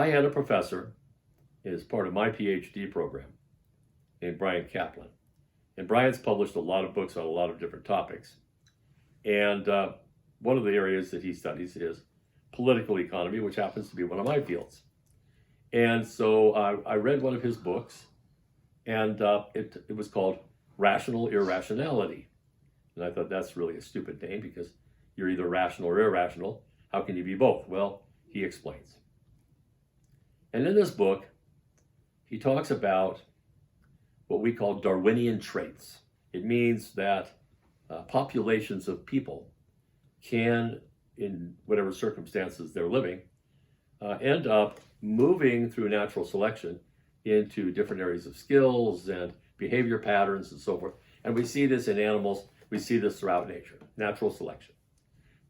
I had a professor as part of my Ph.D. program named Brian Kaplan. And Brian's published a lot of books on a lot of different topics. And one of the areas that he studies is political economy, which happens to be one of my fields. And so I read one of his books, and it was called Rational Irrationality. And I thought that's really a stupid name because you're either rational or irrational. How can you be both? Well, he explains. And in this book, he talks about what we call Darwinian traits. It means that populations of people can, in whatever circumstances they're living, end up moving through natural selection into different areas of skills and behavior patterns and so forth. And we see this in animals, we see this throughout nature, natural selection.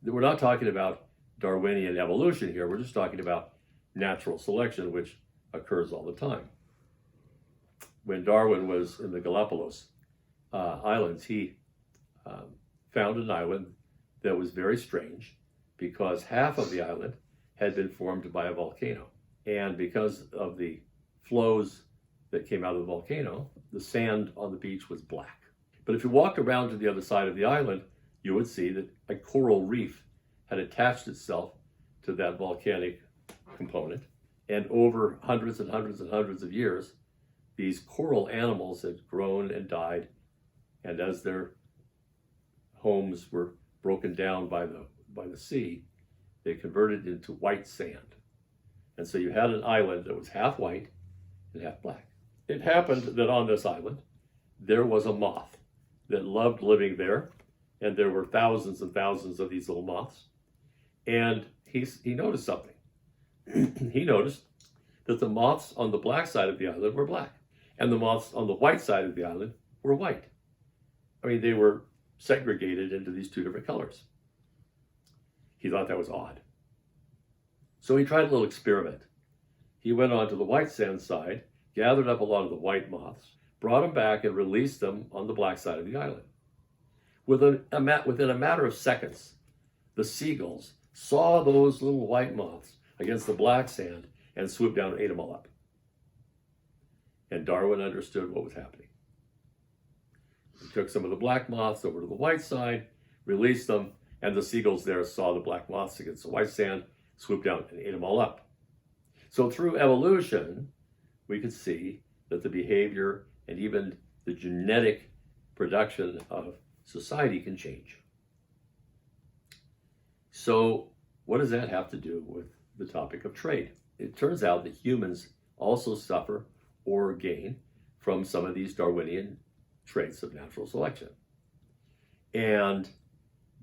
We're not talking about Darwinian evolution here, we're just talking about natural selection, which occurs all the time. When Darwin was in the Galapagos Islands, he found an island that was very strange because half of the island had been formed by a volcano. And because of the flows that came out of the volcano, the sand on the beach was black. But if you walked around to the other side of the island, you would see that a coral reef had attached itself to that volcanic component. And over hundreds and hundreds and hundreds of years, these coral animals had grown and died. And as their homes were broken down by the sea, they converted into white sand. And so you had an island that was half white and half black. It happened that on this island, there was a moth that loved living there. And there were thousands and thousands of these little moths. And he noticed something. He noticed that the moths on the black side of the island were black, and the moths on the white side of the island were white. I mean, they were segregated into these two different colors. He thought that was odd. So he tried a little experiment. He went on to the white sand side, gathered up a lot of the white moths, brought them back and released them on the black side of the island. Within a matter of seconds, the seagulls saw those little white moths against the black sand and swooped down and ate them all up. And Darwin understood what was happening. He took some of the black moths over to the white side, released them, and the seagulls there saw the black moths against the white sand, swooped down and ate them all up. So through evolution, we could see that the behavior and even the genetic production of society can change. So what does that have to do with the topic of trade? It turns out that humans also suffer or gain from some of these Darwinian traits of natural selection. And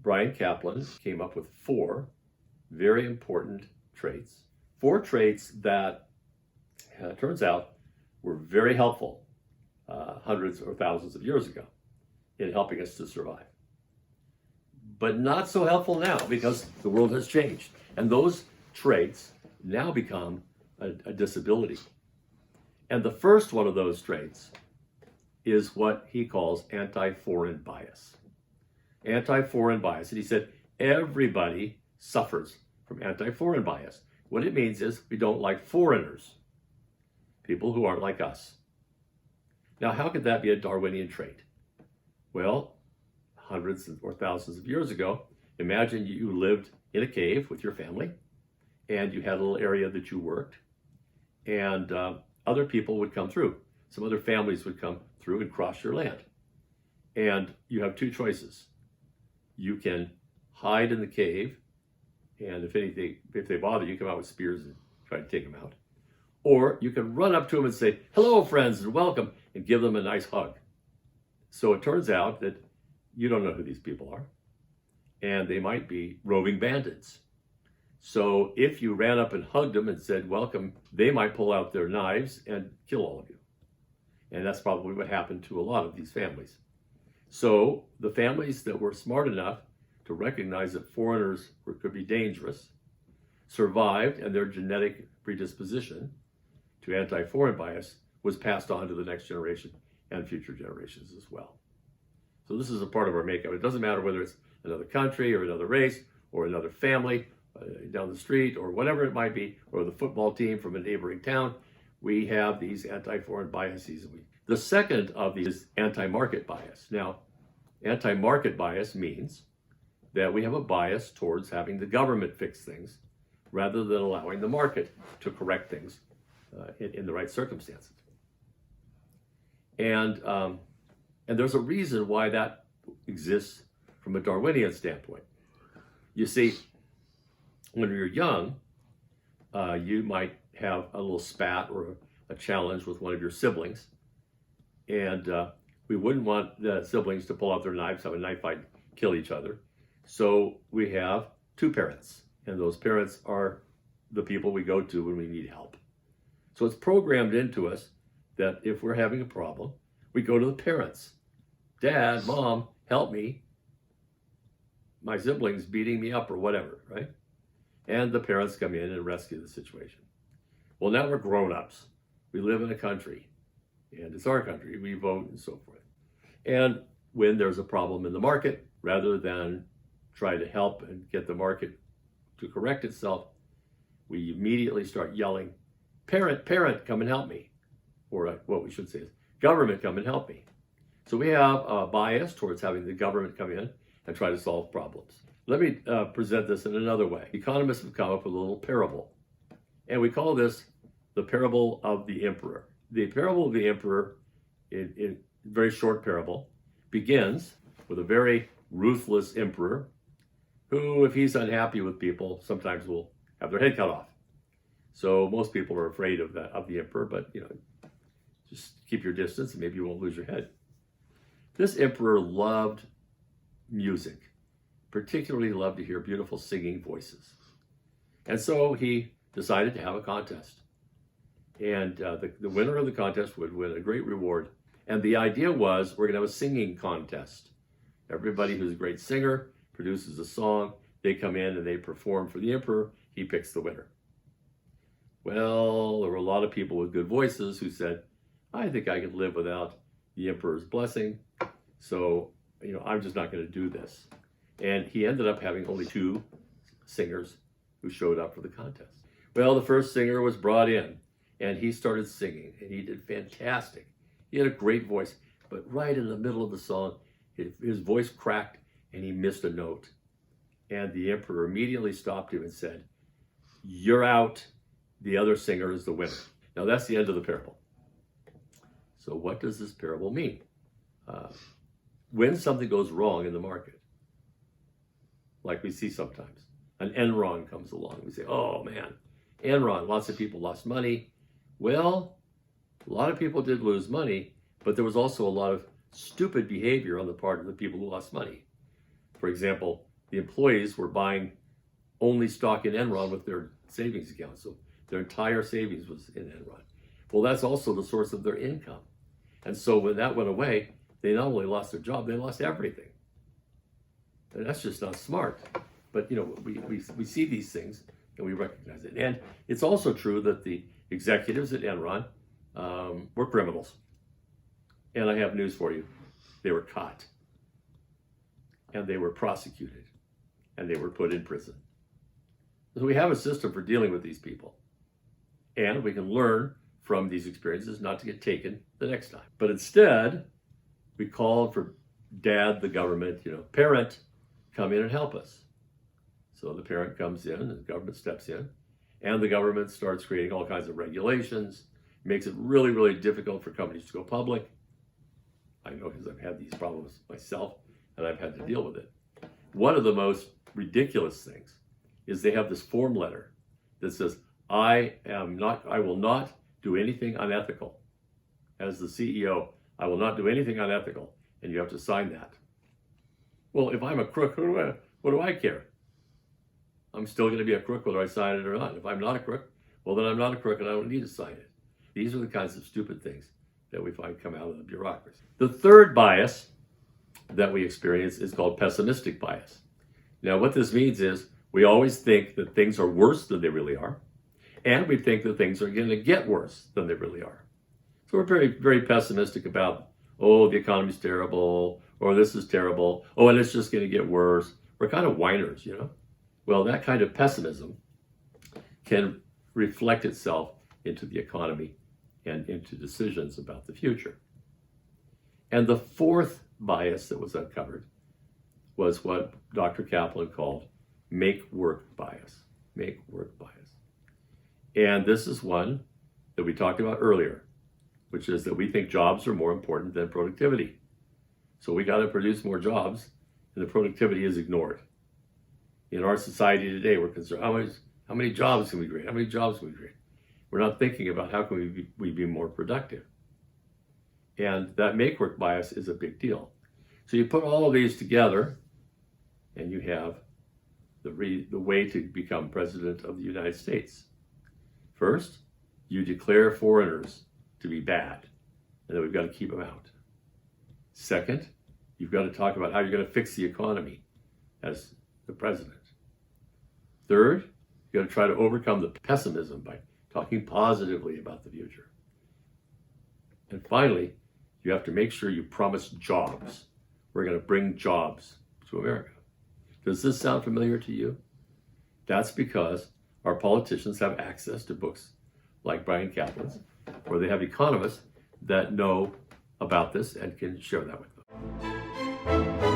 Brian Kaplan came up with 4 very important traits. 4 traits that, turns out, were very helpful hundreds or thousands of years ago in helping us to survive. But not so helpful now because the world has changed. And those traits now become a disability. And the first one of those traits is what he calls anti-foreign bias. Anti-foreign bias. And he said everybody suffers from anti-foreign bias. What it means is we don't like foreigners, people who aren't like us. Now, how could that be a Darwinian trait? Well, hundreds or thousands of years ago, imagine you lived in a cave with your family, and you had a little area that you worked, and other people would come through. Some other families would come through and cross your land. And you have 2 choices. You can hide in the cave, and if they bother you, come out with spears and try to take them out. Or you can run up to them and say, "Hello, friends, and welcome," and give them a nice hug. So it turns out that you don't know who these people are, and they might be roving bandits. So if you ran up and hugged them and said, "Welcome," they might pull out their knives and kill all of you. And that's probably what happened to a lot of these families. So the families that were smart enough to recognize that foreigners could be dangerous survived, and their genetic predisposition to anti-foreign bias was passed on to the next generation and future generations as well. So this is a part of our makeup. It doesn't matter whether it's another country or another race or another family down the street or whatever it might be, or the football team from a neighboring town, we have these anti-foreign biases. The second of these is anti-market bias. Now, anti-market bias means that we have a bias towards having the government fix things rather than allowing the market to correct things in the right circumstances. And there's a reason why that exists from a Darwinian standpoint. You see, when you're young, you might have a little spat or a challenge with one of your siblings, and we wouldn't want the siblings to pull out their knives, have a knife fight, kill each other. So we have two parents, and those parents are the people we go to when we need help. So it's programmed into us that if we're having a problem, we go to the parents. Dad, Mom, help me. My sibling's beating me up or whatever, right? And the parents come in and rescue the situation. Well, now we're grown-ups. We live in a country, and it's our country. We vote and so forth. And when there's a problem in the market, rather than try to help and get the market to correct itself, we immediately start yelling, parent, come and help me. Or what we should say is, government, come and help me. So we have a bias towards having the government come in and try to solve problems. Let me present this in another way. Economists have come up with a little parable, and we call this the parable of the emperor. The parable of the emperor, in very short parable, begins with a very ruthless emperor who, if he's unhappy with people, sometimes will have their head cut off. So most people are afraid of the emperor, but just keep your distance and maybe you won't lose your head. This emperor loved music, particularly loved to hear beautiful singing voices. And so he decided to have a contest. And the winner of the contest would win a great reward. And the idea was, we're going to have a singing contest. Everybody who's a great singer produces a song. They come in and they perform for the emperor. He picks the winner. Well, there were a lot of people with good voices who said, I think I could live without the emperor's blessing. So, I'm just not going to do this. And he ended up having only two singers who showed up for the contest. Well, the first singer was brought in, and he started singing, and he did fantastic. He had a great voice, but right in the middle of the song, his voice cracked, and he missed a note. And the emperor immediately stopped him and said, you're out. The other singer is the winner. Now, that's the end of the parable. So what does this parable mean? When something goes wrong in the market, like we see sometimes, an Enron comes along. We say, oh man, Enron, lots of people lost money. Well, a lot of people did lose money, but there was also a lot of stupid behavior on the part of the people who lost money. For example, the employees were buying only stock in Enron with their savings account. So their entire savings was in Enron. Well, that's also the source of their income. And so when that went away, they not only lost their job, they lost everything. And that's just not smart. But we see these things and we recognize it. And it's also true that the executives at Enron were criminals. And I have news for you. They were caught. And they were prosecuted. And they were put in prison. So we have a system for dealing with these people. And we can learn from these experiences not to get taken the next time. But instead, we call for dad, the government, parent, come in and help us. So the parent comes in and the government steps in, and the government starts creating all kinds of regulations, makes it really, really difficult for companies to go public. I know because I've had these problems myself and I've had to deal with it. One of the most ridiculous things is they have this form letter that says, I will not do anything unethical. As the CEO, I will not do anything unethical, and you have to sign that. Well, if I'm a crook, what do I care? I'm still going to be a crook whether I sign it or not. If I'm not a crook, well, then I'm not a crook and I don't need to sign it. These are the kinds of stupid things that we find come out of the bureaucracy. The third bias that we experience is called pessimistic bias. Now, what this means is we always think that things are worse than they really are, and we think that things are going to get worse than they really are. So we're very, very pessimistic about, oh, the economy's terrible, or this is terrible, oh, and it's just going to get worse. We're kind of whiners, Well, that kind of pessimism can reflect itself into the economy and into decisions about the future. And the fourth bias that was uncovered was what Dr. Kaplan called make work bias. Make work bias. And this is one that we talked about earlier, which is that we think jobs are more important than productivity. So we got to produce more jobs, and the productivity is ignored. In our society today, we're concerned, how many jobs can we create? How many jobs can we create? We're not thinking about how can we be more productive. And that make work bias is a big deal. So you put all of these together, and you have the way to become president of the United States. First, you declare foreigners to be bad, and that we've got to keep them out. Second, you've got to talk about how you're going to fix the economy as the president. Third, you've got to try to overcome the pessimism by talking positively about the future. And finally, you have to make sure you promise jobs. We're going to bring jobs to America. Does this sound familiar to you? That's because our politicians have access to books like Bryan Kaplan's, where they have economists that know about this and can share that with them.